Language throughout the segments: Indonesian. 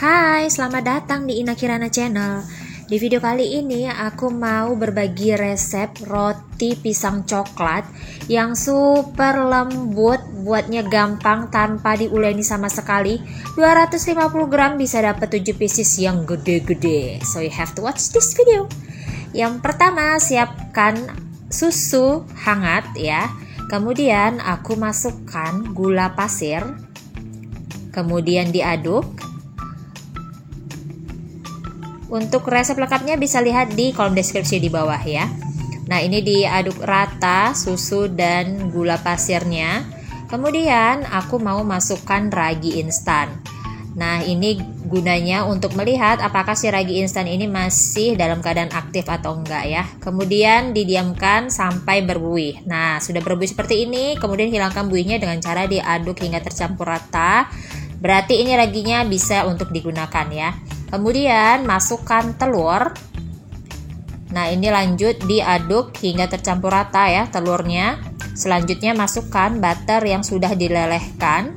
Hai, selamat datang di Ina Kirana Channel. Di video kali ini aku mau berbagi resep roti pisang coklat yang super lembut, buatnya gampang tanpa diuleni sama sekali. 250 gram bisa dapat 7 pieces yang gede-gede. So you have to watch this video. Yang pertama, siapkan susu hangat ya. Kemudian aku masukkan gula pasir. Kemudian diaduk. Untuk resep lengkapnya bisa lihat di kolom deskripsi di bawah ya. Nah, ini diaduk rata susu dan gula pasirnya. Kemudian aku mau masukkan ragi instan. Nah, ini gunanya untuk melihat apakah si ragi instan ini masih dalam keadaan aktif atau enggak ya. Kemudian didiamkan sampai berbuih. Nah, sudah berbuih seperti ini, kemudian hilangkan buihnya dengan cara diaduk hingga tercampur rata. Berarti ini raginya bisa untuk digunakan ya. Kemudian masukkan telur. Nah, ini lanjut diaduk hingga tercampur rata ya telurnya. Selanjutnya masukkan butter yang sudah dilelehkan.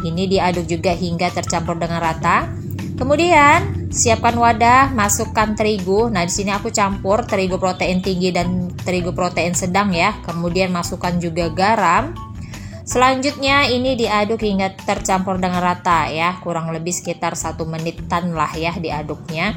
Ini diaduk juga hingga tercampur dengan rata. Kemudian siapkan wadah, masukkan terigu. Nah, di sini aku campur terigu protein tinggi dan terigu protein sedang ya. Kemudian masukkan juga garam. Selanjutnya ini diaduk hingga tercampur dengan rata ya, kurang lebih sekitar 1 menitan lah ya diaduknya.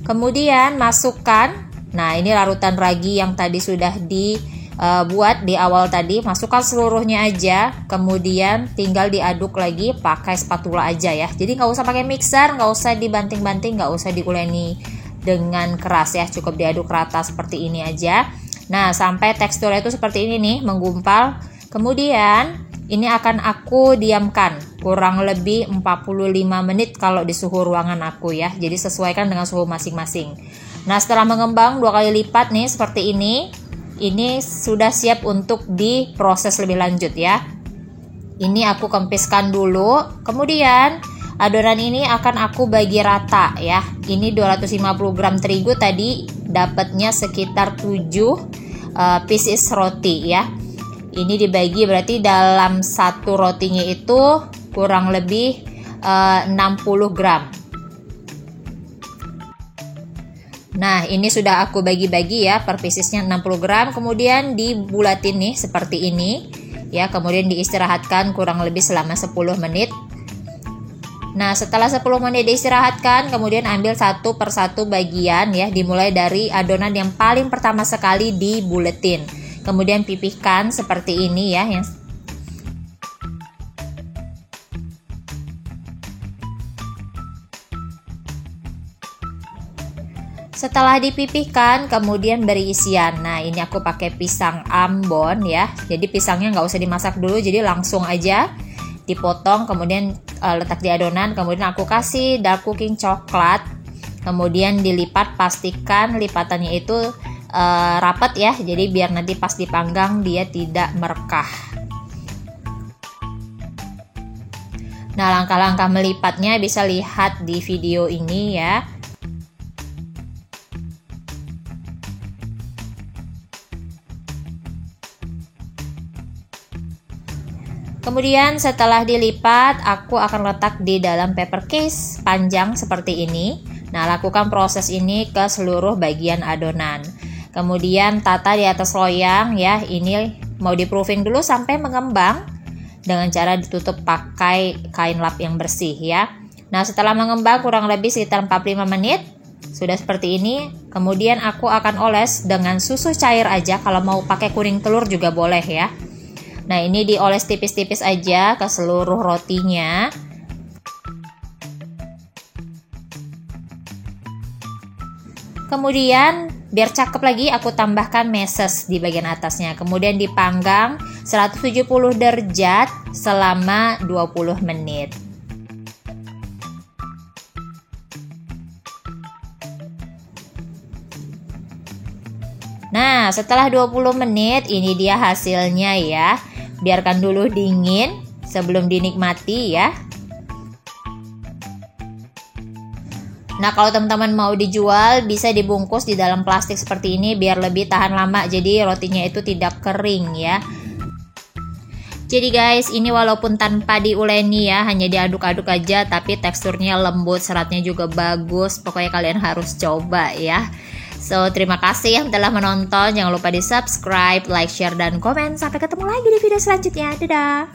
Kemudian masukkan, nah ini larutan ragi yang tadi sudah dibuat di awal tadi, masukkan seluruhnya aja. Kemudian tinggal diaduk lagi pakai spatula aja ya. Jadi nggak usah pakai mixer, nggak usah dibanting-banting, nggak usah diuleni dengan keras ya, cukup diaduk rata seperti ini aja. Nah, sampai teksturnya itu seperti ini nih, menggumpal. Kemudian ini akan aku diamkan kurang lebih 45 menit kalau di suhu ruangan aku ya. Jadi sesuaikan dengan suhu masing-masing. Nah, setelah mengembang 2 kali lipat nih seperti ini. Ini sudah siap untuk diproses lebih lanjut ya. Ini aku kempiskan dulu. Kemudian adonan ini akan aku bagi rata ya. Ini 250 gram terigu tadi dapatnya sekitar 7 pieces roti ya. Ini dibagi berarti dalam satu rotinya itu kurang lebih 60 gram. Nah, ini sudah aku bagi-bagi ya, per piecesnya 60 gram. Kemudian dibulatin nih seperti ini ya. Kemudian diistirahatkan kurang lebih selama 10 menit. Nah, setelah 10 menit diistirahatkan, kemudian ambil satu persatu bagian ya. Dimulai dari adonan yang paling pertama sekali dibuletin. Kemudian pipihkan seperti ini ya. Setelah dipipihkan, kemudian beri isian. Nah, ini aku pakai pisang ambon ya. Jadi pisangnya nggak usah dimasak dulu, jadi langsung aja dipotong, kemudian letak di adonan. Kemudian aku kasih dark cooking coklat. Kemudian dilipat, pastikan lipatannya itu rapat ya, jadi biar nanti pas dipanggang dia tidak merekah. Nah, langkah-langkah melipatnya bisa lihat di video ini ya. Kemudian setelah dilipat, aku akan letak di dalam paper case panjang seperti ini. Nah, lakukan proses ini ke seluruh bagian adonan. Kemudian tata di atas loyang ya. Ini mau di proofing dulu sampai mengembang dengan cara ditutup pakai kain lap yang bersih ya. Nah, setelah mengembang kurang lebih sekitar 45 menit sudah seperti ini. Kemudian aku akan oles dengan susu cair aja. Kalau mau pakai kuning telur juga boleh ya. Nah, ini dioles tipis-tipis aja ke seluruh rotinya. Kemudian biar cakep lagi aku tambahkan meses di bagian atasnya. Kemudian dipanggang 170 derajat selama 20 menit. Nah, setelah 20 menit ini dia hasilnya ya. Biarkan dulu dingin sebelum dinikmati ya. Nah, kalau teman-teman mau dijual bisa dibungkus di dalam plastik seperti ini biar lebih tahan lama. Jadi rotinya itu tidak kering ya. Jadi guys, ini walaupun tanpa diuleni ya, hanya diaduk-aduk aja, tapi teksturnya lembut, seratnya juga bagus. Pokoknya kalian harus coba ya. So, terima kasih yang telah menonton. Jangan lupa di subscribe, like, share, dan komen. Sampai ketemu lagi di video selanjutnya. Dadah!